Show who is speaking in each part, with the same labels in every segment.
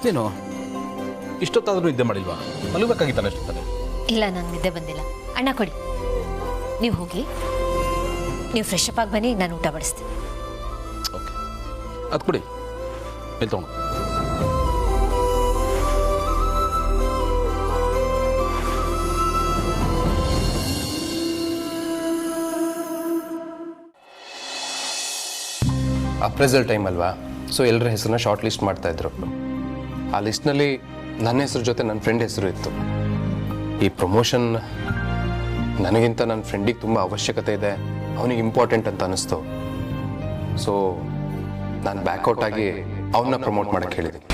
Speaker 1: ನೀನು ಇಷ್ಟೊತ್ತಾದರೂ ನಿದ್ದೆ ಮಾಡಿಲ್ವಾ? ಮಲಗಬೇಕಾಗಿತ್ತಲ್ಲ ಇಷ್ಟೊತ್ತಲ್ಲಿ.
Speaker 2: ಇಲ್ಲ, ನಂಗೆ ನಿದ್ದೆ ಬಂದಿಲ್ಲ. ಅಣ್ಣ ಕೊಡಿ, ನೀವು ಹೋಗಿ, ನೀವು ಫ್ರೆಶ್ ಅಪ್ ಆಗಿ ಬನ್ನಿ, ನಾನು ಊಟ ಬಡಿಸ್ತೀನಿ.
Speaker 1: ಓಕೆ, ಅದು ಕೊಡಿ, ಮೇಲೆ ತಗೊಂಡು.
Speaker 3: ಅಪ್ರೈಸಲ್ ಟೈಮ್ ಅಲ್ವಾ, ಸೊ ಎಲ್ಲರ ಹೆಸರನ್ನ ಶಾರ್ಟ್ ಲಿಸ್ಟ್ ಮಾಡ್ತಾಯಿದ್ರು. ಆ ಲಿಸ್ಟ್ನಲ್ಲಿ ನನ್ನ ಹೆಸರು ಜೊತೆ ನನ್ನ ಫ್ರೆಂಡ್ ಹೆಸರು ಇತ್ತು. ಈ ಪ್ರಮೋಷನ್ ನನಗಿಂತ ನನ್ನ ಫ್ರೆಂಡಿಗೆ ತುಂಬ ಅವಶ್ಯಕತೆ ಇದೆ, ಅವನಿಗೆ ಇಂಪಾರ್ಟೆಂಟ್ ಅಂತ ಅನ್ನಿಸ್ತು. ಸೊ ನಾನು ಬ್ಯಾಕ್ಔಟ್ ಆಗಿ ಅವನ್ನ ಪ್ರಮೋಟ್ ಮಾಡೋಕ್ಕೆ ಹೇಳಿದ್ದೀನಿ.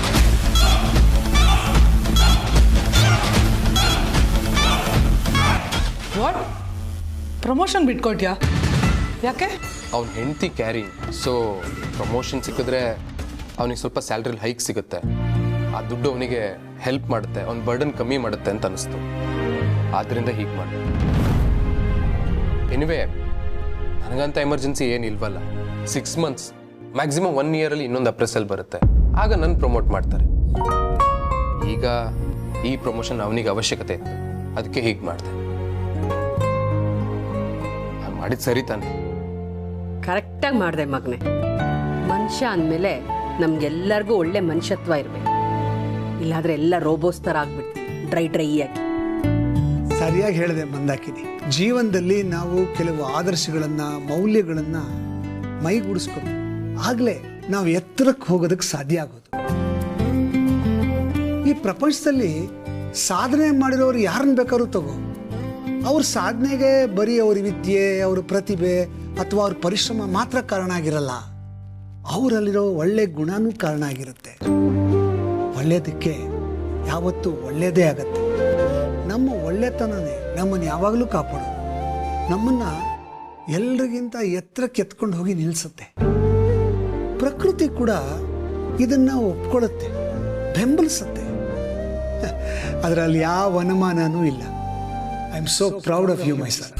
Speaker 4: ವಾಟ್? ಪ್ರಮೋಷನ್ ಬಿಟ್ಕೊಟ್ಯಾ? ಯಾಕೆ?
Speaker 3: ಅವ್ನ ಹೆಂಡತಿ ಕ್ಯಾರಿ, ಸೊ ಪ್ರಮೋಷನ್ ಸಿಕ್ಕಿದ್ರೆ ಅವನಿಗೆ ಸ್ವಲ್ಪ ಸ್ಯಾಲ್ರಿಲಿ ಹೈಕ್ ಸಿಗುತ್ತೆ. ಆ ದುಡ್ಡು ಅವನಿಗೆ ಹೆಲ್ಪ್ ಮಾಡುತ್ತೆ, ಅವ್ನ ಬರ್ಡನ್ ಕಮ್ಮಿ ಮಾಡುತ್ತೆ ಅಂತ ಅನಿಸ್ತು. ಆದ್ದರಿಂದ ಹೀಗೆ ಮಾಡಿ. ಎನಿವೇ, ನನಗಂತ ಎಮರ್ಜೆನ್ಸಿ ಏನಿಲ್ವಲ್ಲ. 6 months ಮ್ಯಾಕ್ಸಿಮಮ್ 1 year ಇನ್ನೊಂದು ಅಪ್ರೆಸಲ್ ಬರುತ್ತೆ, ಆಗ ನನ್ನ ಪ್ರಮೋಟ್ ಮಾಡ್ತಾರೆ. ಈಗ ಈ ಪ್ರಮೋಷನ್ ಅವನಿಗೆ ಅವಶ್ಯಕತೆ ಇತ್ತು, ಅದಕ್ಕೆ ಹೀಗೆ ಮಾಡಿದೆ. ನಾನು ಮಾಡಿದ್ದು ಸರಿ ತಾನೆ?
Speaker 5: ಕರೆಕ್ಟಾಗಿ ಮಾಡಿದೆ ಮಗನೆ. ಮನುಷ್ಯ ಅಂದಮೇಲೆ ನಮ್ಗೆಲ್ಲರಿಗೂ ಒಳ್ಳೆ ಮನುಷ್ಯತ್ವ ಇರಬೇಕು, ಇಲ್ಲಾಂದ್ರೆ ಎಲ್ಲ ರೋಬೋಸ್ ಥರ ಆಗ್ಬಿಡ್ತೀವಿ, ಡ್ರೈ ಆಗಿ.
Speaker 6: ಸರಿಯಾಗಿ ಹೇಳಿದೆ ಮಂದಾಕಿನಿ. ಜೀವನದಲ್ಲಿ ನಾವು ಕೆಲವು ಆದರ್ಶಗಳನ್ನು, ಮೌಲ್ಯಗಳನ್ನು ಮೈಗೂಡಿಸ್ಕೋಬೇಕು, ಆಗಲೇ ನಾವು ಎತ್ತರಕ್ಕೆ ಹೋಗೋದಕ್ಕೆ ಸಾಧ್ಯ ಆಗೋದು. ಈ ಪ್ರಪಂಚದಲ್ಲಿ ಸಾಧನೆ ಮಾಡಿರೋರು ಯಾರನ್ನ ಬೇಕಾದ್ರೂ ತಗೋ, ಅವ್ರ ಸಾಧನೆಗೆ ಬರೀ ಅವ್ರ ವಿದ್ಯೆ, ಅವ್ರ ಪ್ರತಿಭೆ ಅಥವಾ ಅವ್ರ ಪರಿಶ್ರಮ ಮಾತ್ರ ಕಾರಣ ಆಗಿರಲ್ಲ, ಅವರಲ್ಲಿರೋ ಒಳ್ಳೆ ಗುಣನೂ ಕಾರಣ ಆಗಿರುತ್ತೆ. ಒಳ್ಳೆಯದಕ್ಕೆ ಯಾವತ್ತೂ ಒಳ್ಳೆಯದೇ ಆಗತ್ತೆ. ನಮ್ಮ ಒಳ್ಳೆತನನೇ ನಮ್ಮನ್ನು ಯಾವಾಗಲೂ ಕಾಪಾಡೋದು, ನಮ್ಮನ್ನು ಎಲ್ರಿಗಿಂತ ಎತ್ತರಕ್ಕೆ ಎತ್ಕೊಂಡು ಹೋಗಿ ನಿಲ್ಲಿಸುತ್ತೆ. ಪ್ರಕೃತಿ ಕೂಡ ಇದನ್ನು ಒಪ್ಕೊಳ್ಳುತ್ತೆ, ಬೆಂಬಲಿಸುತ್ತೆ. ಅದರಲ್ಲಿ ಯಾವ ಅನುಮಾನನೂ ಇಲ್ಲ. I am so proud of you my sir.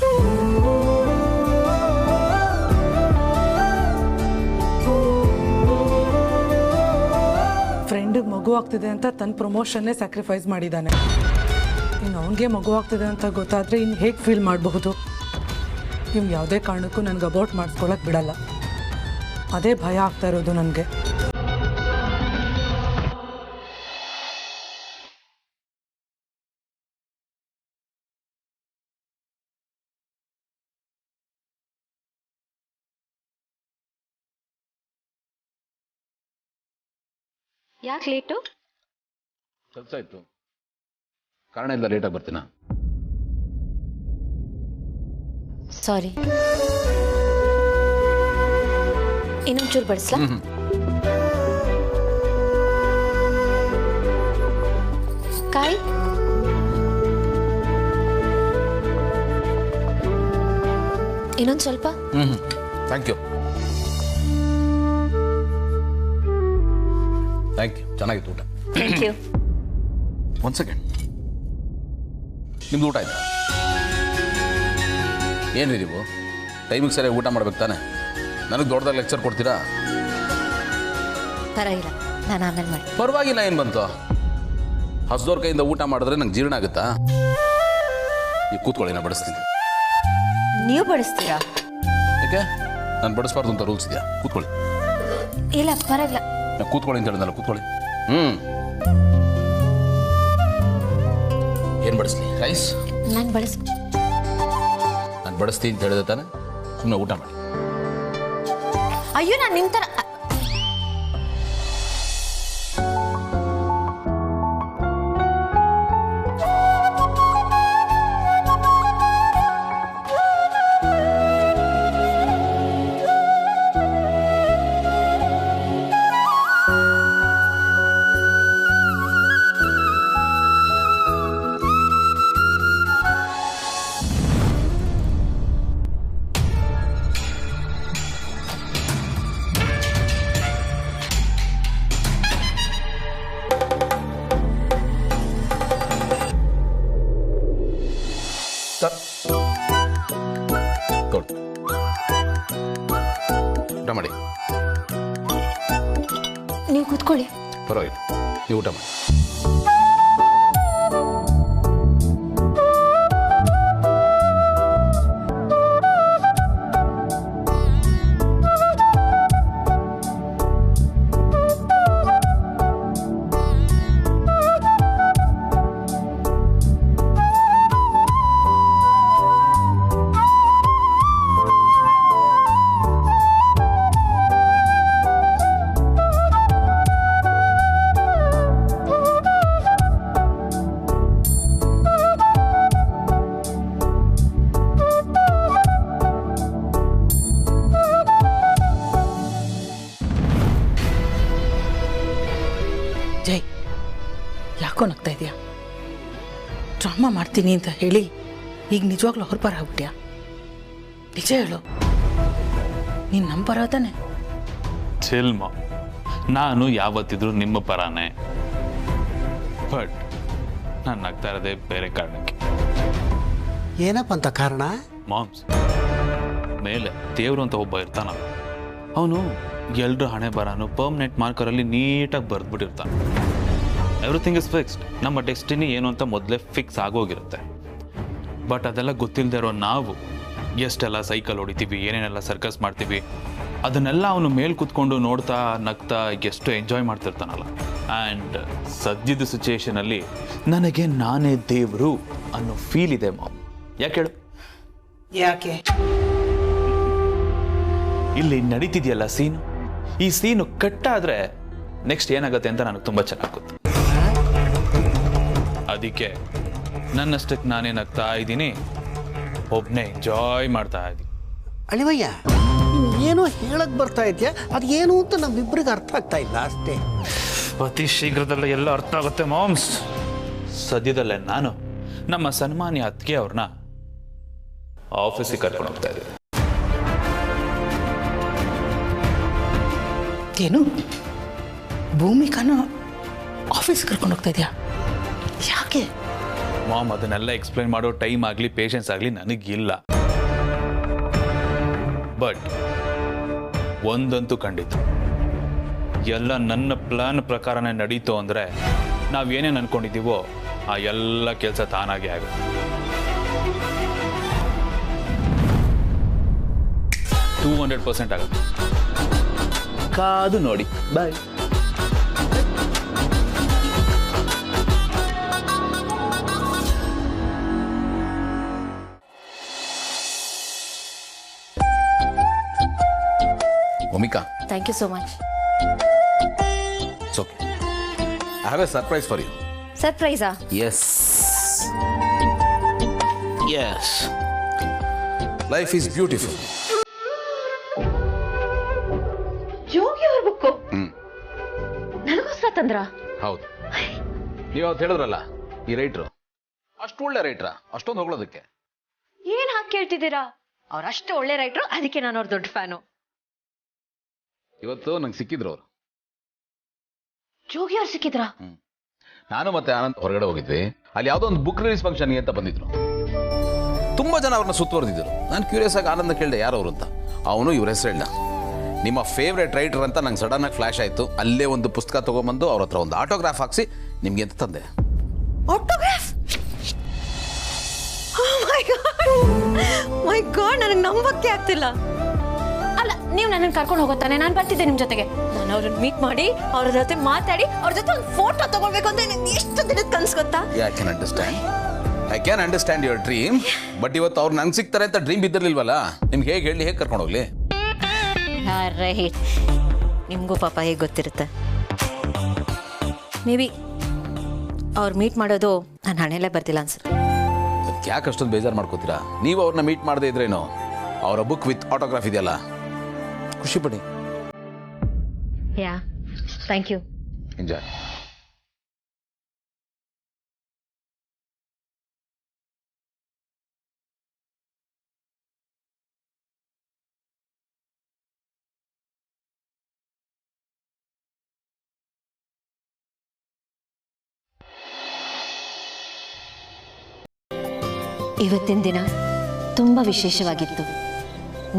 Speaker 4: ಫ್ರೆಂಡಿಗೆ ಮಗು ಆಗ್ತಿದೆ ಅಂತ ತನ್ನ ಪ್ರಮೋಷನ್ನೇ ಸ್ಯಾಕ್ರಿಫೈಸ್ ಮಾಡಿದ್ದಾನೆ. ಇನ್ನು ಅವನಿಗೆ ಮಗು ಆಗ್ತಿದೆ ಅಂತ ಗೊತ್ತಾದರೆ ಇನ್ನು ಹೇಗೆ ಫೀಲ್ ಮಾಡಬಹುದು? ಇವ್ನು ಯಾವುದೇ ಕಾರಣಕ್ಕೂ ನನಗೆ ಅಬೌಟ್ ಮಾಡಿಸ್ಕೊಳಕ್ಕೆ ಬಿಡಲ್ಲ. ಅದೇ ಭಯ ಆಗ್ತಾ ಇರೋದು ನನಗೆ.
Speaker 2: ಯಾಕೆ ಲೇಟು?
Speaker 1: ಕೆಲಸ ಇತ್ತು, ಕಾರಣ ಇಲ್ಲ ಲೇಟಾಗಿ ಬರ್ತೀನ.
Speaker 2: ಸಾರಿ. ಇನ್ನೊಂಚೂರು ಬಡಿಸ್ಲಾ? ಕಾಯಿ ಇನ್ನೊಂದು ಸ್ವಲ್ಪ.
Speaker 1: Thank you. ಥ್ಯಾಂಕ್ ಯು, ಚೆನ್ನಾಗಿತ್ತು ಊಟ.
Speaker 2: Thank you.
Speaker 1: ಒಂದು ಸೆಕೆಂಡ್, ನಿಮ್ದು ಊಟ ಆಯ್ತಾ? ಏನ್ರಿ ನೀವು ಟೈಮಿಗೆ ಸರಿಯಾಗಿ ಊಟ ಮಾಡ್ಬೇಕು ತಾನೆ? ನನಗೆ ದೊಡ್ಡದಾಗಿ ಲೆಕ್ಚರ್ ಕೊಡ್ತೀರಾ?
Speaker 2: ಪರವಾಗಿಲ್ಲ, ನಾನು ಆಮೇಲೆ ಮಾಡಿ.
Speaker 1: ಪರವಾಗಿಲ್ಲ, ಏನು ಬಂತು? ಹಸ್ದೋರ್ ಕೈಯಿಂದ ಊಟ ಮಾಡಿದ್ರೆ ನಂಗೆ ಜೀರ್ಣ ಆಗುತ್ತಾ? ಈಗ ಕೂತ್ಕೊಳ್ಳಿ, ನಾ ಬಡಿಸ್ತೀನಿ.
Speaker 2: ನೀವು ಬಡಿಸ್ತೀರಾ?
Speaker 1: ಯಾಕೆ? ನಾನು ಬಡಿಸ್ಬಾರ್ದು ಅಂತ ರೂಲ್ಸ್ ಇದೆಯಾ? ಕೂತ್ಕೊಳ್ಳಿ.
Speaker 2: ಇಲ್ಲ ಪರವಾಗಿಲ್ಲ.
Speaker 1: ಕೂತ್ಕೊಳ್ಳಿ ಅಂತ ಹೇಳಿದ್ನಲ್ಲ, ಕೂತ್ಕೊಳ್ಳಿ. ಏನು ಬಡಿಸ್ಲಿ? ರೈಸ್?
Speaker 2: ನಾನು
Speaker 1: ಬಡಿಸ್ತೀನಿ ಅಂತ ಹೇಳಿದೆ ತಾನೆ? ಸುಮ್ಮನೆ ಊಟ ಮಾಡಿ.
Speaker 2: ಅಯ್ಯೋ, ನಾನು ನಿಮ್ಮ ಥರ
Speaker 1: ಊಟ ಮಾಡಿ.
Speaker 2: ನೀವು ಕೂತ್ಕೊಳ್ಳಿ.
Speaker 1: ಪರವಾಗಿಲ್ಲ. ನೀವು ಊಟ ಮಾಡಿ.
Speaker 4: ಜೈ, ಯಾಕೋ ನಗ್ತಾ ಇದೆಯಾ? ಡ್ರಾಮಾ ಮಾಡ್ತೀನಿ ಅಂತ ಹೇಳಿ ಈಗ ನಿಜವಾಗ್ಲೂ ಅವ್ರ ಪರ ಆಗ್ಬಿಟ್ಯಾ? ನಿಜ ಹೇಳು, ನೀನು ನಮ್ಮ ಪರ ತಾನೆ?
Speaker 7: ಚಿಲ್ಮ, ನಾನು ಯಾವತ್ತಿದ್ರು ನಿಮ್ಮ ಪರಾನೇ. ಬಟ್ ನಾನು ನಗ್ತಾ ಇರೋದೇ ಬೇರೆ ಕಾರಣಕ್ಕೆ.
Speaker 6: ಏನಪ್ಪ ಅಂತ ಕಾರಣ?
Speaker 7: ಮಾಮ್ಸ್, ಮೇಲೆ ದೇವರು ಅಂತ ಒಬ್ಬ ಇರ್ತಾನಲ್ಲ, ಅವನು ಎಲ್ರ ಹಣೆ ಬರಾನು ಪರ್ಮನೆಂಟ್ ಮಾರ್ಕರಲ್ಲಿ ನೀಟಾಗಿ ಬರೆದ್ಬಿಟ್ಟಿರ್ತಾನೆ. Everything is fixed. ನಮ್ಮ ಡೆಸ್ಟಿನಿ ಏನು ಅಂತ ಮೊದಲೇ ಫಿಕ್ಸ್ ಆಗೋಗಿರುತ್ತೆ. ಬಟ್ ಅದೆಲ್ಲ ಗೊತ್ತಿಲ್ಲದೆ ಇರೋ ನಾವು ಎಷ್ಟೆಲ್ಲ ಸೈಕಲ್ ಹೊಡಿತೀವಿ, ಏನೇನೆಲ್ಲ ಸರ್ಕಸ್ ಮಾಡ್ತೀವಿ, ಅದನ್ನೆಲ್ಲ ಅವನು ಮೇಲೆ ಕೂತ್ಕೊಂಡು ನೋಡ್ತಾ ನಗ್ತಾ ಎಷ್ಟು ಎಂಜಾಯ್ ಮಾಡ್ತಿರ್ತಾನಲ್ಲ. ಆ್ಯಂಡ್ ಸದ್ಯದ ಸಿಚುಯೇಷನಲ್ಲಿ ನನಗೆ ನಾನೇ ದೇವರು ಅನ್ನೋ ಫೀಲ್ ಇದೆ ಮಾಮ್. ಯಾಕೆ ಹೇಳು?
Speaker 4: ಯಾಕೆ?
Speaker 7: ಇಲ್ಲಿ ನಡೀತಿದೆಯಲ್ಲ ಸೀನು, ಈ ಸೀನು ಕಟ್ಟಾದ್ರೆ ನೆಕ್ಸ್ಟ್ ಏನಾಗುತ್ತೆ ಅಂತ ನನಗೆ ತುಂಬ ಚೆನ್ನಾಗಿ ಗೊತ್ತು. ಅದಕ್ಕೆ ನನ್ನಷ್ಟಕ್ಕೆ ನಾನೇ ನಗ್ತಾ ಇದ್ದೀನಿ, ಒಬ್ಬನೇ ಎಂಜಾಯ್ ಮಾಡ್ತಾ ಇದ್ದೀನಿ.
Speaker 6: ಅಳಿವಯ್ಯ, ಏನೋ ಹೇಳಕ್ ಬರ್ತಾ ಇದೆಯಾ, ಅದು ಏನು ಅಂತ ನಮ್ಮಿಬ್ಬರಿಗೆ ಅರ್ಥ ಆಗ್ತಾ ಇಲ್ಲ ಅಷ್ಟೇ.
Speaker 7: ಅತಿ ಶೀಘ್ರದಲ್ಲೇ ಎಲ್ಲ ಅರ್ಥ ಆಗುತ್ತೆ ಮಾಮ್ಸ್. ಸದ್ಯದಲ್ಲೇ ನಾನು ನಮ್ಮ ಸನ್ಮಾನ್ಯ ಅತ್ತಿಗೆ ಅವ್ರನ್ನ ಆಫೀಸಿಗೆ ಕರ್ಕೊಂಡು ಹೋಗ್ತಾ ಇದ್ದೀನಿ.
Speaker 4: ಏನು, ಭೂಮಿಕಾನ ಆಫೀಸ್ ಕರ್ಕೊಂಡು ಹೋಗ್ತಾ ಇದೆಯಾ? ಯಾಕೆ
Speaker 7: ಮಾಮ್? ಅದನ್ನೆಲ್ಲ ಎಕ್ಸ್ಪ್ಲೈನ್ ಮಾಡೋ ಟೈಮ್ ಆಗಲಿ ಪೇಷನ್ಸ್ ಆಗಲಿ ನನಗಿಲ್ಲ. ಬಟ್ ಒಂದಂತೂ ಖಂಡಿತ, ಎಲ್ಲ ನನ್ನ ಪ್ಲಾನ್ ಪ್ರಕಾರನೇ ನಡೀತು ಅಂದರೆ ನಾವೇನೇನು ಅನ್ಕೊಂಡಿದ್ದೀವೋ ಆ ಎಲ್ಲ ಕೆಲಸ ತಾನಾಗೆ ಆಗುತ್ತೆ. 200% ಆಗುತ್ತೆ. ಕಾದು ನೋಡಿ. Bye.
Speaker 1: Bhoomika,
Speaker 2: thank you so much.
Speaker 1: It's okay. I have a surprise for you.
Speaker 2: ಸರ್ಪ್ರೈಸಾ?
Speaker 1: Yes yes, life is beautiful.
Speaker 2: Jogi ಅವ್ರ ಬುಕ್ಕು ನನಗೋಸ್ಕರ ತಂದ್ರ?
Speaker 1: ಹೌದು. ನೀವು ಅವತ್ತು ಹೇಳಿದ್ರಲ್ಲ, ಈ ರೈಟ್ರು ಅಷ್ಟು ಒಳ್ಳೆ ರೈಟ್ರ, ಅಷ್ಟೊಂದು ಹೊಗಳೋದಕ್ಕೆ.
Speaker 2: ಏನ್ ಹಾಕಿ ಕೇಳ್ತಿದ್ದೀರಾ? ಅವ್ರು ಅಷ್ಟು ಒಳ್ಳೆ ರೈಟ್ರು, ಅದಕ್ಕೆ ನಾನು ಅವ್ರ ದೊಡ್ಡ ಫ್ಯಾನು.
Speaker 1: ಇವತ್ತು ನಂಗೆ ಸಿಕ್ಕಿದ್ರು ಅವರು.
Speaker 2: ಜೋಗಿ ಅವ್ರು ಸಿಕ್ಕಿದ್ರಾ?
Speaker 1: ನಾನು ಮತ್ತೆ ಆನಂದ್ ಹೊರಗಡೆ ಹೋಗಿದ್ವಿ. ಅಲ್ಲಿ ಯಾವುದೋ ಒಂದು ಬುಕ್ ರಿಲೀಸ್ ಫಂಕ್ಷನ್ಗೆ ಅಂತ ಬಂದಿದ್ರು. ತುಂಬಾ ಜನ ಅವ್ರನ್ನ ಸುತ್ತುವರೆದಿದ್ರು. ನಾನು ಕ್ಯೂರಿಯಸ್ ಆಗಿ ಆನಂದ್ ಕೇಳಿದೆ ಯಾರು ಅವರು ಅಂತ. ಅವನು ಇವ್ರ ಹೆಸರು ಹೇಳ್ದ. ನಿಮ್ಮ ಫೇವ್ರೇಟ್ ರೈಟರ್ ಅಂತ ನಂಗೆ ಸಡನ್ ಆಗಿ ಫ್ಲಾಶ್ ಆಯಿತು. ಅಲ್ಲೇ ಒಂದು ಪುಸ್ತಕ ತೊಗೊಂಬಂದು ಅವ್ರ ಹತ್ರ ಒಂದು ಆಟೋಗ್ರಾಫ್ ಹಾಕ್ಸಿ ನಿಮ್ಗೆ ಅಂತ ತಂದೆ.
Speaker 2: ಆಟೋಗ್ರಾಫ್? ಮೈ ಗಾಡ್, ನನಗೆ ನಂಬಕ್ಕೆ ಆಗ್ತಿಲ್ಲ. ಅಲ್ಲ, ನೀವು ನನ್ನನ್ನು ಕರ್ಕೊಂಡು ಹೋಗುತ್ತಾನೆ, ನಾನು ಬರ್ತಿದ್ದೆ ನಿಮ್ಮ ಜೊತೆಗೆ. ನಾನು ಅವ್ರನ್ನ ಮೀಟ್ ಮಾಡಿ ಅವ್ರ ಜೊತೆ ಮಾತಾಡಿ ಅವ್ರ ಜೊತೆ ಒಂದು ಫೋಟೋ ತಗೊಳ್ಬೇಕು ಅಂತ ನನಗೆ ಎಷ್ಟು ದಿನದ ಕನ್ಸು ಗೊತ್ತಾ?
Speaker 1: I can understand your dream. But ಇವತ್ತು ಅವ್ರು ನಂಗೆ ಸಿಗ್ತಾರೆ ಅಂತ ಡ್ರೀಮ್ ಬಿದ್ದಿರ್ಲಿಲ್ವಲ್ಲ. ನಿಮ್ಗೆ ಹೇಗೆ ಹೇಳಿ, ಹೇಗೆ ಕರ್ಕೊಂಡು ಹೋಗ್ಲಿ?
Speaker 2: ರೈಟ್, ನಿಮಗೂ ಪಾಪ ಹೇಗೆ ಗೊತ್ತಿರುತ್ತೆ. ಮೇ ಬಿ ಅವ್ರು ಮೀಟ್ ಮಾಡೋದು ನಾನು ಹಣೆಯಲ್ಲೇ ಬರ್ತಿಲ್ಲ ಅನ್ಸುತ್ತೆ.
Speaker 1: ಅದಕ್ಕೆ ಯಾಕೆ ಅಷ್ಟೊಂದು ಬೇಜಾರು ಮಾಡ್ಕೋತೀರಾ? ನೀವು ಅವ್ರನ್ನ ಮೀಟ್ ಮಾಡದೇ ಇದ್ರೇನು, ಅವರ ಬುಕ್ ವಿತ್ ಆಟೋಗ್ರಾಫ್ ಇದೆಯಲ್ಲ, ಖುಷಿ ಪಡಿ.
Speaker 2: ಯಾ, ಥ್ಯಾಂಕ್ ಯು.
Speaker 1: ಎಂಜಾಯ್.
Speaker 2: ಇವತ್ತಿನ ದಿನ ತುಂಬ ವಿಶೇಷವಾಗಿತ್ತು.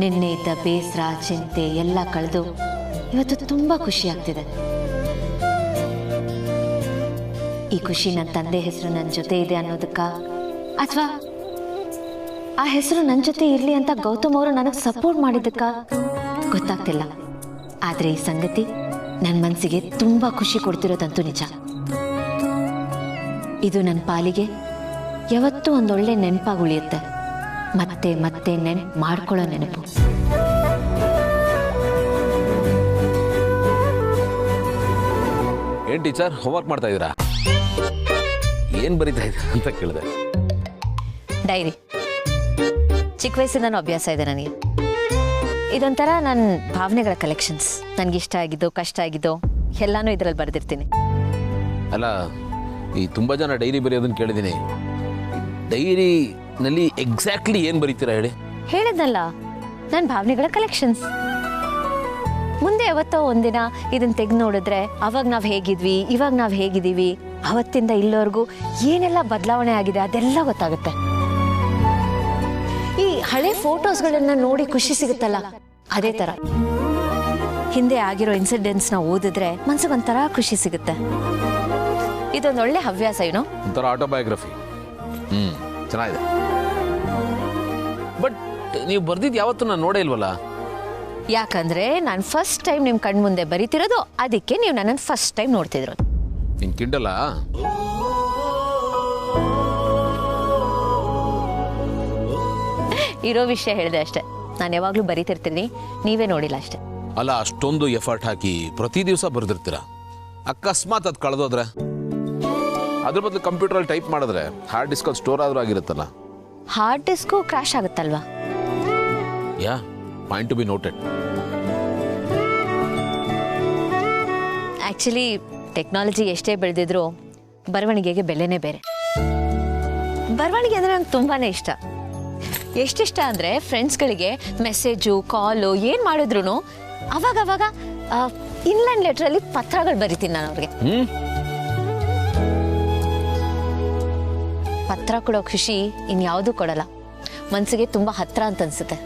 Speaker 2: ನಿನ್ನೆ ಇದ್ದ ಬೇಸರ, ಚಿಂತೆ ಎಲ್ಲ ಕಳೆದು ಇವತ್ತು ತುಂಬ ಖುಷಿ ಆಗ್ತಿದೆ. ಈ ಖುಷಿ ನನ್ನ ತಂದೆ ಹೆಸರು ನನ್ನ ಜೊತೆ ಇದೆ ಅನ್ನೋದಕ್ಕ ಅಥವಾ ಆ ಹೆಸರು ನನ್ನ ಜೊತೆ ಇರಲಿ ಅಂತ ಗೌತಮ್ ಅವರು ನನಗೆ ಸಪೋರ್ಟ್ ಮಾಡಿದ್ದಕ್ಕ ಗೊತ್ತಾಗ್ತಿಲ್ಲ. ಆದರೆ ಈ ಸಂಗತಿ ನನ್ನ ಮನಸ್ಸಿಗೆ ತುಂಬ ಖುಷಿ ಕೊಡ್ತಿರೋದಂತೂ ನಿಜ. ಇದು ನನ್ನ ಪಾಲಿಗೆ ಯಾವತ್ತೂ ಒಂದೊಳ್ಳೆ ನೆನಪಾಗಿ ಉಳಿಯುತ್ತೆ. ಮತ್ತೆ ಮತ್ತೆ ನೆನಪು ಮಾಡ್ಕೊಳ್ಳೋ ನೆನಪು.
Speaker 1: ಏನ್ ಟೀಚರ್ ಹೋಮ್ವರ್ಕ್ ಮಾಡ್ತಾ ಇದ್ದೀರಾ? ಏನ್ ಬರೀತಾ ಇದ್ದೀರಾ ಅಂತ ಕೇಳಿದೆ.
Speaker 2: ಡೈರಿ. ಚಿಕ್ಕ ವಯಸ್ಸಿಂದನೂ ಅಭ್ಯಾಸ ಇದೆ ನನಗೆ. ಇದೊಂಥರ ನನ್ನ ಭಾವನೆಗಳ ಕಲೆಕ್ಷನ್ಸ್. ನನಗಿಷ್ಟ ಆಗಿದ್ದು ಕಷ್ಟ ಆಗಿದ್ದು ಎಲ್ಲಾನು ಇದರಲ್ಲಿ ಬರೆದಿರ್ತೀನಿ.
Speaker 1: ಅಲ್ಲ, ಈ ತುಂಬ ಜನ ಡೈರಿ ಬರೆಯೋದನ್ನ ಕೇಳಿದ್ದೀನಿ. ಡೈರಿನಲ್ಲಿ ಎಕ್ಸಾಕ್ಟ್ಲಿ ಏನು ಬರೀತೀರಾ ಹೇಳಿ?
Speaker 2: ಹೇಳಿದ್ನಲ್ಲ, ನನ್ನ ಭಾವನೆಗಳ ಕಲೆಕ್ಷನ್ಸ್. ಮುಂದೆ ಯಾವತ್ತೋ ಒಂದಿನ ಇದನ್ನ ತೆಗೆದು ನೋಡಿದ್ರೆ ಅವಾಗ ನಾವು ಹೇಗಿದ್ವಿ, ಇವಾಗ ನಾವು ಹೇಗಿದ್ದೀವಿ, ಅವತ್ತಿಂದ ಇಲ್ಲವರೆಗೂ ಏನೆಲ್ಲ ಬದಲಾವಣೆ ಆಗಿದೆ ಅದೆಲ್ಲ ಗೊತ್ತಾಗುತ್ತೆ. ಈ ಹಳೆ ಫೋಟೋಸ್ಗಳನ್ನ ನೋಡಿ ಖುಷಿ ಸಿಗುತ್ತಲ್ಲ, ಅದೇ ಥರ ಹಿಂದೆ ಆಗಿರೋ ಇನ್ಸಿಡೆಂಟ್ಸ್ನ ಓದಿದ್ರೆ ಮನ್ಸಿಗೆ ಒಂಥರ ಖುಷಿ ಸಿಗುತ್ತೆ. ಇದೊಂದೊಳ್ಳೆ ಹವ್ಯಾಸ ಏನೋ,
Speaker 1: ಒಂಥರ ಆಟೋಬಯೋಗ್ರಫಿ. ಚೆನ್ನಾಗಿದೆ. ಬಟ್ ನೀವು ಬರ್ದಿದ್ದು ಯಾವತ್ತೂ ನಾನು ನೋಡೇ ಇಲ್ವಲ್ಲ?
Speaker 2: ಯಾಕಂದ್ರೆ ನಾನು ಫಸ್ಟ್ ಟೈಮ್ ನಿಮ್ಮ ಕಣ್ಣು ಮುಂದೆ ಬರೀತಿರೋದು, ಅದಕ್ಕೆ ನೀವು ನನ್ನನ್ನು ಫಸ್ಟ್ ಟೈಮ್ ನೋಡ್ತಿದ್ರು.
Speaker 1: ನಿನ್ ಕಿಂಡಲ್ಲ?
Speaker 2: ಇರೋ ವಿಷಯ ಹೇಳಿದೆ ಅಷ್ಟೇ. ನಾನು ಯಾವಾಗಲೂ ಬರೀತಿರ್ತೀನಿ, ನೀವೇ ನೋಡಿಲ್ಲ ಅಷ್ಟೇ.
Speaker 1: ಅಲ್ಲ, ಅಷ್ಟೊಂದು ಎಫರ್ಟ್ ಹಾಕಿ ಪ್ರತಿ ದಿವಸ ಬರ್ದಿರ್ತೀರ. ಅಕಸ್ಮಾತ್ ಅದು ಕಳೆದೋದ್ರೆ ಅದ್ರ ಬದಲು ಕಂಪ್ಯೂಟರಲ್ಲಿ ಟೈಪ್ ಮಾಡಿದ್ರೆ ಹಾರ್ಡ್ ಡಿಸ್ಕಲ್ಲಿ ಸ್ಟೋರ್ ಆದ್ರೂ ಆಗಿರುತ್ತಲ್ಲ.
Speaker 2: ಹಾರ್ಡ್ ಡಿಸ್ಕು ಕ್ರಾಶ್ ಆಗುತ್ತಲ್ವಾ?
Speaker 1: Yeah, point to be noted.
Speaker 2: Actually technology ಎಷ್ಟೇ ಬೆಳೆದಿದ್ರು ಬರವಣಿಗೆಗೆ ಬೆಲೆನೇ ಬೇರೆ. ಬರವಣಿಗೆ ಅಂದರೆ ನಂಗೆ ತುಂಬಾ ಇಷ್ಟ. ಎಷ್ಟಿಷ್ಟ ಅಂದರೆ ಫ್ರೆಂಡ್ಸ್ಗಳಿಗೆ ಮೆಸೇಜು ಕಾಲು ಏನು ಮಾಡಿದ್ರು ಅವಾಗವಾಗ ಇನ್ಲ್ಯಾಂಡ್ ಲೆಟ್ರಲ್ಲಿ ಪತ್ರಗಳು ಬರಿತೀನಿ ನಾನು ಅವ್ರಿಗೆ. ಪತ್ರ ಕೊಡೋ ಖುಷಿ ಇನ್ಯಾವುದೂ ಕೊಡಲ್ಲ. ಮನಸ್ಸಿಗೆ ತುಂಬ ಹತ್ರ ಅಂತ ಅನ್ಸುತ್ತೆ.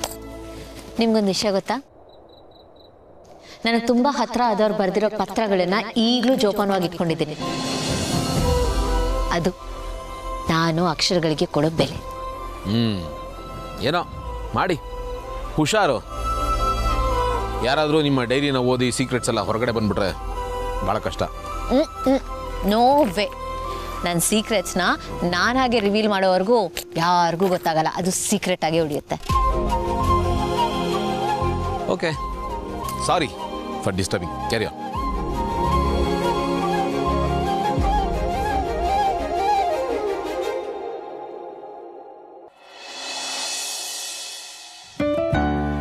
Speaker 2: ನಿಮ್ಗೊಂದು ವಿಷಯ ಗೊತ್ತಾ? ನನಗೆ ತುಂಬ ಹತ್ರ ಆದವ್ರು ಬರೆದಿರೋ ಪತ್ರಗಳನ್ನ ಈಗಲೂ ಜೋಪಾನವಾಗಿ ಇಟ್ಕೊಂಡಿದ್ದೀನಿ. ಅದು ನಾನು ಅಕ್ಷರಗಳಿಗೆ ಕೊಡೋ ಬೆಲೆ.
Speaker 1: ಏನೋ ಮಾಡಿ, ಹುಷಾರು. ಯಾರಾದರೂ ನಿಮ್ಮ ಡೈರಿನ ಓದಿ ಸೀಕ್ರೆಟ್ಸ್ ಎಲ್ಲ ಹೊರಗಡೆ ಬಂದ್ಬಿಟ್ರೆ ಭಾಳ ಕಷ್ಟ.
Speaker 2: No way. ನನ್ನ ಸೀಕ್ರೆಟ್ಸ್ನ ನಾನಾಗೆ ರಿವೀಲ್ ಮಾಡೋವರೆಗೂ ಯಾರಿಗೂ ಗೊತ್ತಾಗಲ್ಲ. ಅದು ಸೀಕ್ರೆಟ್ ಆಗೇ ಉಳಿಯುತ್ತೆ.
Speaker 1: Okay, sorry for disturbing. Carry on.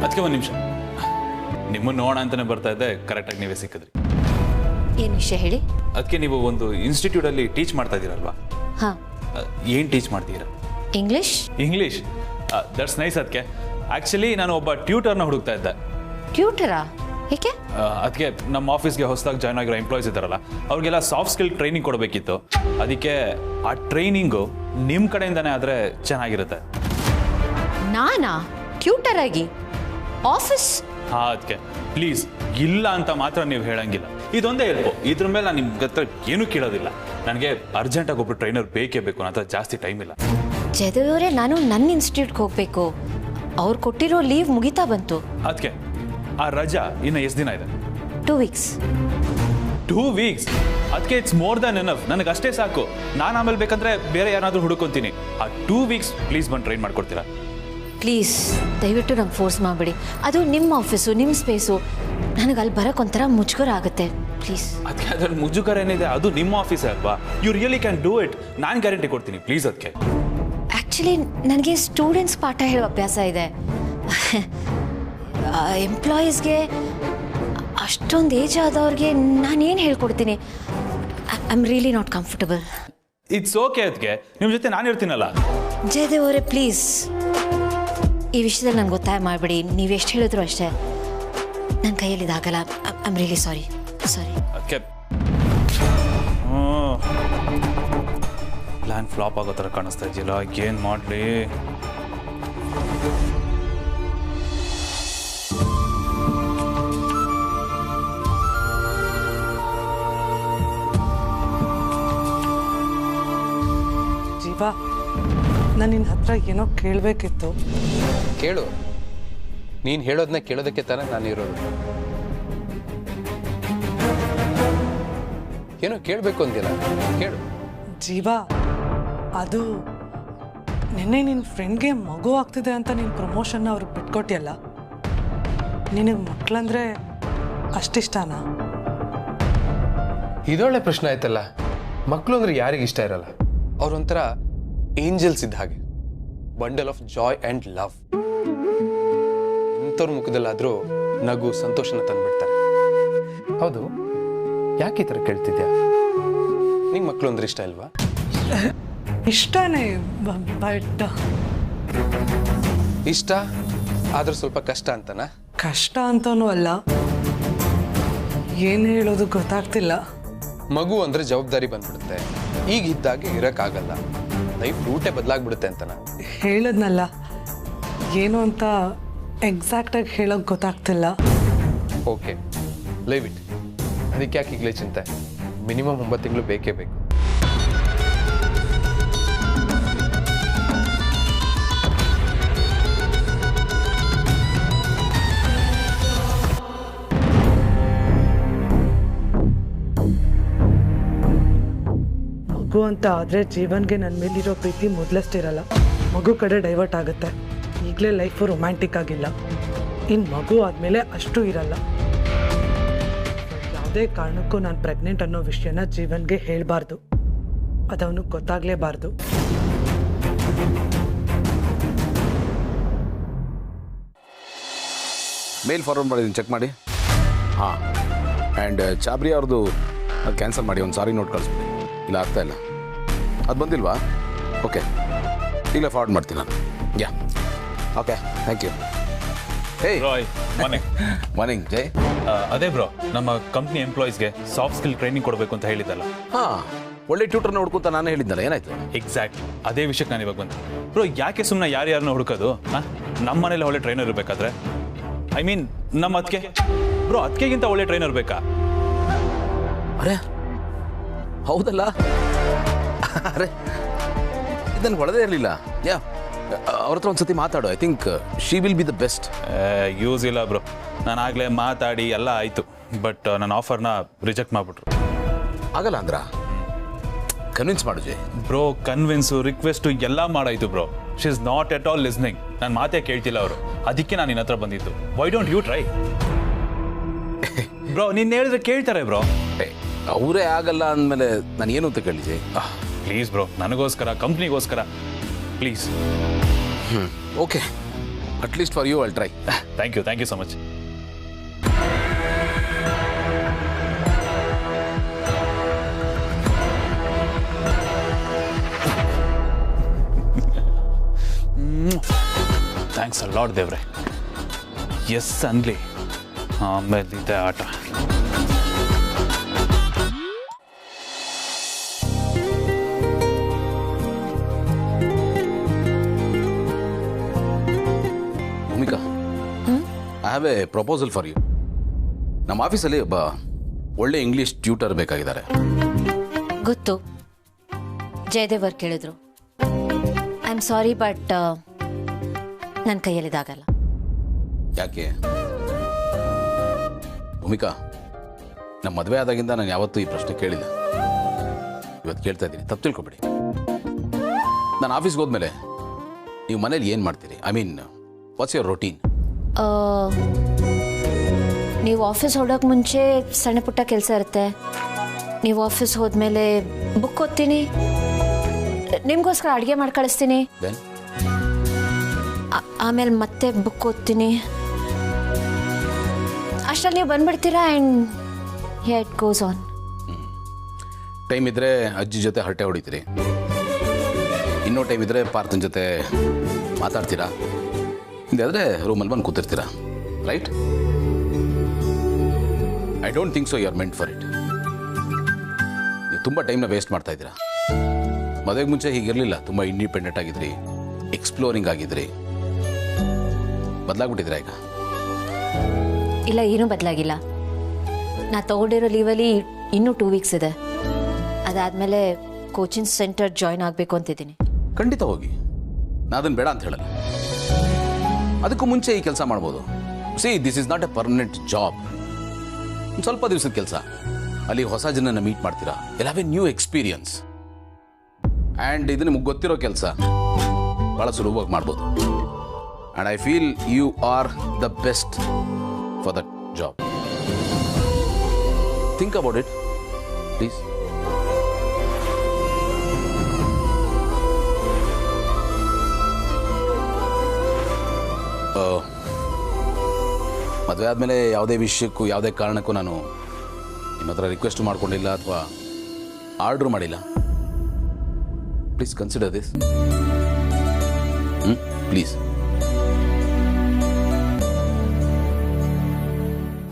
Speaker 7: ಅದಕ್ಕೆ ಒಂದು ನಿಮಿಷ, ನಿಮ್ಮನ್ನು ನೋಡೋಣ ಅಂತಾನೆ ಬರ್ತಾ ಇದ್ದೆ, ಕರೆಕ್ಟಾಗಿ ನೀವೇ ಸಿಕ್ಕಿದ್ರಿ.
Speaker 2: ಏನು ವಿಷಯ ಹೇಳಿ?
Speaker 7: ಅದಕ್ಕೆ ನೀವು ಒಂದು ಇನ್ಸ್ಟಿಟ್ಯೂಟಲ್ಲಿ ಟೀಚ್ ಮಾಡ್ತಾ ಇದ್ದೀರಲ್ವಾ?
Speaker 2: ಹಾಂ.
Speaker 7: ಏನು ಟೀಚ್ ಮಾಡ್ತೀರಾ?
Speaker 2: ಇಂಗ್ಲಿಷ್.
Speaker 7: ಇಂಗ್ಲಿಷ್? That's nice. ಅದಕ್ಕೆ ಆ್ಯಕ್ಚುಲಿ ನಾನು ಒಬ್ಬ ಟ್ಯೂಟರ್ನ ಹುಡುಕ್ತಾ ಇದ್ದೆ.
Speaker 2: ಟ್ಯೂಟರಾ? ಏಕೆ?
Speaker 7: ಅದಕ್ಕೆ ನಮ್ಮ ಆಫೀಸ್ಗೆ ಹೊಸದಾಗಿ ಜಾಯ್ನ್ ಆಗಿರೋ ಎಂಪ್ಲಾಯೀಸ್ ಇದ್ದಾರಲ್ಲ, ಅವ್ರಿಗೆಲ್ಲ ಸಾಫ್ಟ್ ಸ್ಕಿಲ್ ಟ್ರೈನಿಂಗ್ ಕೊಡಬೇಕಿತ್ತು. ಅದಕ್ಕೆ ಆ ಟ್ರೈನಿಂಗು ನಿಮ್ಮ ಕಡೆಯಿಂದನೇ ಆದರೆ ಚೆನ್ನಾಗಿರುತ್ತೆ.
Speaker 2: ನಾನಾ ಟ್ಯೂಟರ್ ಆಗಿ ಆಫೀಸ್?
Speaker 7: ಹಾಂ, ಅದಕ್ಕೆ ಪ್ಲೀಸ್ ಇಲ್ಲ ಅಂತ ಮಾತ್ರ ನೀವು ಹೇಳಂಗಿಲ್ಲ. ಇದೊಂದೇ ಹೆಲ್ಪು. ಇದ್ರ ಮೇಲೆ ನಾನು ನಿಮ್ಗೆ ಹತ್ರ ಏನೂ ಕೇಳೋದಿಲ್ಲ. ನನಗೆ ಅರ್ಜೆಂಟಾಗಿ ಒಬ್ಬರು ಟ್ರೈನರ್ ಬೇಕೇ ಬೇಕು, ನನ್ನ ಹತ್ರ ಜಾಸ್ತಿ ಟೈಮ್ ಇಲ್ಲ.
Speaker 2: ಜಯದೇವರೇ, ನಾನು ನನ್ನ ಇನ್ಸ್ಟಿಟ್ಯೂಟ್ಗೆ ಹೋಗಬೇಕು. ಅವ್ರು ಕೊಟ್ಟಿರೋ ಲೀವ್ ಮುಗಿತಾ ಬಂತು.
Speaker 7: ಅದಕ್ಕೆ ಆ ರಜಾ ಇನ್ನು ಎಷ್ಟು ದಿನ ಇದೆ?
Speaker 2: 2 weeks.
Speaker 7: 2 weeks? ಅದಕ್ಕೆ ಇಟ್ಸ್ ಮೋರ್ ದನ್ ಎನಫ್. ನನಗೆ ಅಷ್ಟೇ ಸಾಕು. ನಾನು ಆಮೇಲೆ ಬೇಕಂದ್ರೆ ಬೇರೆ ಯಾರಾದರೂ ಹುಡುಕೊಂತೀನಿ. ಆ 2 weeks ಪ್ಲೀಸ್ ಬಂದು ಟ್ರೈನ್ ಮಾಡ್ಕೊಡ್ತೀರಾ?
Speaker 2: ಪ್ಲೀಸ್ ದಯವಿಟ್ಟು ನಂಗೆ ಫೋರ್ಸ್ ಮಾಡಿಬಿಡಿ. ಅದು ನಿಮ್ಮ ಆಫೀಸು, ನಿಮ್ಮ ಸ್ಪೇಸು. ನನಗೆ ಅಲ್ಲಿ ಬರೋಕೆ ಒಂಥರ ಮುಜುಗರ ಆಗುತ್ತೆ. ಪ್ಲೀಸ್.
Speaker 7: ಅದಕ್ಕೆ ಅದ್ರಲ್ಲಿ ಮುಜುಗರ ಏನಿದೆ? ಅದು ನಿಮ್ಮ ಆಫೀಸೇ ಅಲ್ವಾ? You really can do it. ನಾನು ಗ್ಯಾರಂಟಿ ಕೊಡ್ತೀನಿ. ಪ್ಲೀಸ್. ಅದಕ್ಕೆ
Speaker 2: ಆ್ಯಕ್ಚುಲಿ ನನಗೆ ಸ್ಟೂಡೆಂಟ್ಸ್ ಪಾಠ ಹೇಳೋ ಅಭ್ಯಾಸ ಇದೆ. ಎಂಪ್ಲಾಯೀಸ್ಗೆ, ಅಷ್ಟೊಂದು ಏಜ್ ಆದವ್ರಿಗೆ ನಾನೇನು ಹೇಳ್ಕೊಡ್ತೀನಿ? I am really not comfortable.
Speaker 7: It's okay. ಅದಕ್ಕೆ ನಿಮ್ಮ ಜೊತೆ ನಾನು ಇರ್ತೀನಲ್ಲ.
Speaker 2: ಜಯದೇವ್ ಅವರೇ, ಪ್ಲೀಸ್ ಈ ವಿಷಯದಲ್ಲಿ ನಂಗೆ ಒತ್ತಾಯ ಮಾಡಿಬಿಡಿ. ನೀವೆಷ್ಟು ಹೇಳಿದ್ರು ಅಷ್ಟೇ. ನನ್ನ ಕೈಯಲ್ಲಿ ಇದಾಗಲ್ಲ. I am really sorry.
Speaker 7: ಅದಕ್ಕೆ ಪ್ಲ್ಯಾನ್ ಫ್ಲಾಪ್ ಆಗೋ ಥರ ಕಾಣಿಸ್ತಾ ಇದೆಯಲ್ಲ, ಏನು ಮಾಡಲಿ?
Speaker 4: ಜೀವ, ನಾನು ನಿನ್ನ ಹತ್ರ ಏನೋ ಕೇಳಬೇಕಿತ್ತು.
Speaker 3: ಕೇಳು. ನೀನು ಹೇಳೋದನ್ನ ಕೇಳೋದಕ್ಕೆ ತಾನೇ ನಾನು ಇರೋದು. ಏನೋ ಕೇಳಬೇಕು ಅಂದಿಲ್ಲ, ಕೇಳು.
Speaker 4: ಜೀವ, ಅದು ನಿನ್ನೆ ನಿನ್ನ ಫ್ರೆಂಡ್ಗೆ ಮಗು ಆಗ್ತಿದೆ ಅಂತ ನಿನ್ನ ಪ್ರಮೋಷನ್ನ ಅವ್ರಿಗೆ ಬಿಟ್ಕೊಟ್ಟಿಯಲ್ಲ, ನಿನಗೆ ಮಕ್ಕಳಂದ್ರೆ ಅಷ್ಟಿಷ್ಟನಾ?
Speaker 3: ಇದೊಳ್ಳೆ ಪ್ರಶ್ನೆ ಆಯ್ತಲ್ಲ. ಮಕ್ಕಳು ಅಂದ್ರೆ ಯಾರಿಗೆ ಇಷ್ಟ ಇರಲ್ಲ? ಅವ್ರೊಂಥರ ಏಂಜಲ್ಸ್ ಇದ್ದ ಹಾಗೆ, bundle of joy and love. ಇಂಥವ್ರ ಮುಖದಲ್ಲಾದರೂ ನಗು ಸಂತೋಷನ ತಂದ್ಬಿಡ್ತಾರೆ. ಹೌದು, ಯಾಕೆ ಈ ಥರ ಕೇಳ್ತಿದ್ಯಾ? ನಿಂಗೆ ಮಕ್ಕಳು ಅಂದ್ರೆ ಇಷ್ಟ ಇಲ್ವಾ?
Speaker 4: ಇಷ್ಟನೇ, ಬಟ್
Speaker 3: ಇಷ್ಟ ಆದ್ರೂ ಸ್ವಲ್ಪ ಕಷ್ಟ ಅಂತನಾ?
Speaker 4: ಕಷ್ಟ ಅಂತನೂ ಅಲ್ಲ, ಏನು ಹೇಳೋದು ಗೊತ್ತಾಗ್ತಿಲ್ಲ.
Speaker 3: ಮಗು ಅಂದ್ರೆ ಜವಾಬ್ದಾರಿ ಬಂದ್ಬಿಡುತ್ತೆ, ಈಗ ಇದ್ದಾಗೆ ಇರೋಕ್ಕಾಗಲ್ಲ, ಲೈಫ್ ರೂಟೇ ಬದಲಾಗ್ಬಿಡುತ್ತೆ ಅಂತನ.
Speaker 4: ಹೇಳದ್ನಲ್ಲ, ಏನು ಅಂತ ಎಕ್ಸಾಕ್ಟಾಗಿ ಹೇಳೋಕೆ ಗೊತ್ತಾಗ್ತಿಲ್ಲ.
Speaker 3: Okay, live it. ಅದಕ್ಕೆ ಯಾಕೆ ಈಗಲೇ ಚಿಂತೆ? ಮಿನಿಮಮ್ 9 ತಿಂಗಳು ಬೇಕೇ ಬೇಕು.
Speaker 4: ಮಗು ಅಂತ ಆದರೆ ಜೀವನ್ಗೆ ನನ್ನ ಮೇಲಿರೋ ಪ್ರೀತಿ ಮೊದಲಷ್ಟಿರಲ್ಲ, ಮಗು ಕಡೆ ಡೈವರ್ಟ್ ಆಗುತ್ತೆ. ಈಗಲೇ ಲೈಫು ರೊಮ್ಯಾಂಟಿಕ್ ಆಗಿಲ್ಲ, ಇನ್ನು ಮಗು ಆದಮೇಲೆ ಅಷ್ಟು ಇರಲ್ಲ. ಯಾವುದೇ ಕಾರಣಕ್ಕೂ ನಾನು ಪ್ರೆಗ್ನೆಂಟ್ ಅನ್ನೋ ವಿಷಯನ ಜೀವನ್ಗೆ ಹೇಳಬಾರ್ದು, ಅದವನಿಗೆ ಗೊತ್ತಾಗಲೇಬಾರ್ದು.
Speaker 1: ಮೇಲ್ ಫಾರ್ವರ್ಡ್ ಮಾಡಿದ್ದೀನಿ, ಚೆಕ್ ಮಾಡಿ. ಹಾಂ, ಆ್ಯಂಡ್ ಚಾಬ್ರಿ ಅವ್ರದ್ದು ಅದು ಕ್ಯಾನ್ಸಲ್ ಮಾಡಿ, ಒಂದು ಸಾರಿ ನೋಟ್ ಕಳಿಸ್ಬಿಡಿ. ಇಲ್ಲ ಆಗ್ತಾ ಇಲ್ಲ, ಅದು ಬಂದಿಲ್ವಾ? ಓಕೆ, ಈಗಲೇ ಫಾರ್ವರ್ಡ್ ಮಾಡ್ತೀನಿ ನಾನು. Yeah, okay, thank you. Hey
Speaker 7: Roy, morning.
Speaker 1: Morning Jai.
Speaker 7: ಅದೇ ಬ್ರೋ, ನಮ್ಮ ಕಂಪ್ನಿ ಎಂಪ್ಲಾಯೀಸ್ಗೆ ಸಾಫ್ಟ್ ಸ್ಕಿಲ್ ಟ್ರೈನಿಂಗ್ ಕೊಡಬೇಕು ಅಂತ ಹೇಳಿದ್ದಲ್ಲ.
Speaker 1: ಹಾಂ, ಒಳ್ಳೆ ಟ್ಯೂಟರ್ ನೋಡ್ಕೊತ ನಾನು ಹೇಳಿದ್ದಲ್ಲ, ಏನಾಯ್ತು?
Speaker 7: ಎಕ್ಸಾಕ್ಟ್ ಅದೇ ವಿಷಯಕ್ಕೆ ನಾನು ಇವಾಗ ಬಂದೆ. ಬ್ರೋ, ಯಾಕೆ ಸುಮ್ಮನೆ ಯಾರ್ಯಾರನ್ನ ಹುಡುಕೋದು? ನಮ್ಮ ಮನೇಲಿ ಒಳ್ಳೆ ಟ್ರೈನರ್ ಇರಬೇಕಾದ್ರೆ, ಐ ಮೀನ್ ನಮ್ಮ ಅದಕ್ಕೆ ಬ್ರೋ, ಅದಕ್ಕೆಗಿಂತ ಒಳ್ಳೆ ಟ್ರೈನರ್ ಬೇಕಾ?
Speaker 1: ಅರೆ ಹೌದಲ್ಲ, ಅರೆ ಇದನ್ನು ಹೊಳದೇ ಇರಲಿಲ್ಲ. ಯಾ, ಅವ್ರ ಹತ್ರ ಒಂದ್ಸತಿ ಮಾತಾಡು. I think she will be the best.
Speaker 7: Use ಇಲ್ಲ ಬ್ರೋ, ನಾನು ಆಗಲೇ ಮಾತಾಡಿ ಎಲ್ಲ ಆಯಿತು, ಬಟ್ ನನ್ನ ಆಫರ್ನ ರಿಜೆಕ್ಟ್ ಮಾಡಿಬಿಟ್ರು.
Speaker 1: ಆಗಲ್ಲ ಅಂದ್ರ ಕನ್ವಿನ್ಸ್ ಮಾಡು ಜೈ.
Speaker 7: ಬ್ರೋ, ಕನ್ವಿನ್ಸು ರಿಕ್ವೆಸ್ಟು ಎಲ್ಲ ಮಾಡಾಯ್ತು bro. She is not at all listening. ನನ್ನ ಮಾತೇ ಕೇಳ್ತಿಲ್ಲ ಅವರು, ಅದಕ್ಕೆ ನಾನು ನಿನ್ನ ಹತ್ರ ಬಂದಿದ್ದು. Why don't you try bro? ನೀನು ಹೇಳಿದ್ರೆ ಕೇಳ್ತಾರೆ ಬ್ರೋ.
Speaker 1: ಅವರೇ ಆಗಲ್ಲ ಅಂದಮೇಲೆ ನಾನು ಏನು ಅಂತ ಕೇಳಿ ಜೈ.
Speaker 7: ಪ್ಲೀಸ್ ಬ್ರೋ, ನನಗೋಸ್ಕರ, ಕಂಪ್ನಿಗೋಸ್ಕರ please.
Speaker 1: Okay, at least for you I'll try.
Speaker 7: Thank you so much. Thanks a lot ದೇವ್ರೆ. ಎಸ್ ಅನ್ಲಿ, ಆಮೇಲೆ ಇದೆ ಆಟ.
Speaker 1: Bhoomika, I have a proposal for you. ನಮ್ಮ ಆಫೀಸಲ್ಲಿ ಒಬ್ಬ ಒಳ್ಳೆ ಇಂಗ್ಲೀಷ್ ಟ್ಯೂಟರ್ ಬೇಕಾಗಿದ್ದಾರೆ.
Speaker 2: ಗೊತ್ತು, ಜಯದೇವ್ ಅವ್ರು ಕೇಳಿದ್ರು. ಐ ಆಮ್ ಸಾರಿ, ಬಟ್ ನನ್ನ ಕೈಯಲ್ಲಿದಾಗಲ್ಲ.
Speaker 1: ಯಾಕೆ ಭೂಮಿಕಾ? ನಮ್ಮ ಮದುವೆ ಆದಾಗಿಂದ ನಾನು ಯಾವತ್ತೂ ಈ ಪ್ರಶ್ನೆ ಕೇಳಿಲ್ಲ, ಇವತ್ತು ಕೇಳ್ತಾ ಇದ್ದೀನಿ. ತಪ್ಪು ತಿಳ್ಕೊಬೇಡಿ. ನಾನು ಆಫೀಸ್ಗೆ ಹೋದ್ಮೇಲೆ ನೀವು ಮನೇಲಿ ಏನು ಮಾಡ್ತೀರಿ? I mean, what's your routine?
Speaker 2: ನೀವು ಆಫೀಸ್ ಹೊರಡೋಕೆ ಮುಂಚೆ ಸಣ್ಣ ಪುಟ್ಟ ಕೆಲಸ ಇರುತ್ತೆ. ನೀವು ಆಫೀಸ್ ಹೋದ್ಮೇಲೆ ಬುಕ್ ಓದ್ತೀನಿ, ನಿಮಗೋಸ್ಕರ ಅಡುಗೆ ಮಾಡಿ ಕಳಿಸ್ತೀನಿ,
Speaker 1: ದೆನ್
Speaker 2: ಆಮೇಲೆ ಮತ್ತೆ ಬುಕ್ ಓದ್ತೀನಿ. ಅಷ್ಟರಲ್ಲಿ ನೀವು ಬಂದ್ಬಿಡ್ತೀರಾ and here it goes on.
Speaker 1: Time ಇದ್ದರೆ ಅಜ್ಜಿ ಜೊತೆ ಹರಟೆ ಹೊಡಿತೀರಿ, ಇನ್ನೂ ಟೈಮ್ ಇದ್ದರೆ ಪಾರ್ಥನ್ ಜೊತೆ ಮಾತಾಡ್ತೀರಾ, ಹಿಂದಾದರೆ ರೂಮಲ್ಲಿ ಬಂದು ಕೂತಿರ್ತೀರಾ, right? I don't think so you are meant for it. ನೀವು ತುಂಬ ಟೈಮ್ನ ವೇಸ್ಟ್ ಮಾಡ್ತಾ ಇದ್ದೀರಾ. ಮದುವೆಗೆ ಮುಂಚೆ ಹೀಗಿರಲಿಲ್ಲ, ತುಂಬ ಇಂಡಿಪೆಂಡೆಂಟ್ ಆಗಿದ್ರಿ, ಎಕ್ಸ್ಪ್ಲೋರಿಂಗ್ ಆಗಿದ್ರಿ. ಬದಲಾಗ್ಬಿಟ್ಟಿದ್ದೀರಾ ಈಗ?
Speaker 2: ಇಲ್ಲ, ಏನೂ ಬದಲಾಗಿಲ್ಲ. ನಾ ತಗೊಂಡಿರೋ ಲೀವಲ್ಲಿ ಇನ್ನೂ 2 ವೀಕ್ಸ್ ಇದೆ. ಅದಾದಮೇಲೆ ಕೋಚಿಂಗ್ ಸೆಂಟರ್ ಜಾಯ್ನ್ ಆಗಬೇಕು ಅಂತಿದ್ದೀನಿ.
Speaker 1: ಖಂಡಿತ ಹೋಗಿ, ನಾನು ಅದನ್ನು ಬೇಡ ಅಂತ ಹೇಳಲ್ಲ. ಅದಕ್ಕೂ ಮುಂಚೆ ಈ ಕೆಲಸ ಮಾಡ್ಬೋದು. See, this is not a permanent job. ಸ್ವಲ್ಪ ದಿವಸದ ಕೆಲಸ, ಅಲ್ಲಿ ಹೊಸ ಜನನ ಮೀಟ್ ಮಾಡ್ತೀರಾ, ಎಲ್ಲ have a new experience. And ಇದು ನಿಮಗೆ ಗೊತ್ತಿರೋ ಕೆಲಸ, ಭಾಳ ಸುಲಭವಾಗಿ ಮಾಡ್ಬೋದು. And I feel you are the best for that job. Think about it please. ಮದುವೆ ಆದಮೇಲೆ ಯಾವುದೇ ವಿಷಯಕ್ಕೂ ಯಾವುದೇ ಕಾರಣಕ್ಕೂ ನಾನು ನಿಮ್ಮ ಹತ್ರ ರಿಕ್ವೆಸ್ಟ್ ಮಾಡ್ಕೊಂಡಿಲ್ಲ ಅಥವಾ ಆರ್ಡ್ರ್ ಮಾಡಿಲ್ಲ. Please consider this. ಪ್ಲೀಸ್.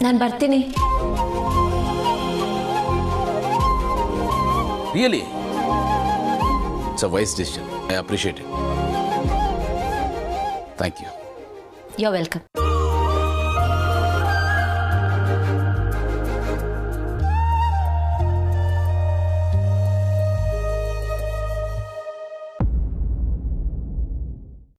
Speaker 2: ನಾನು ಬರ್ತೀನಿ.
Speaker 1: Really it's a wise decision. I appreciate it. Thank you.
Speaker 2: You are welcome.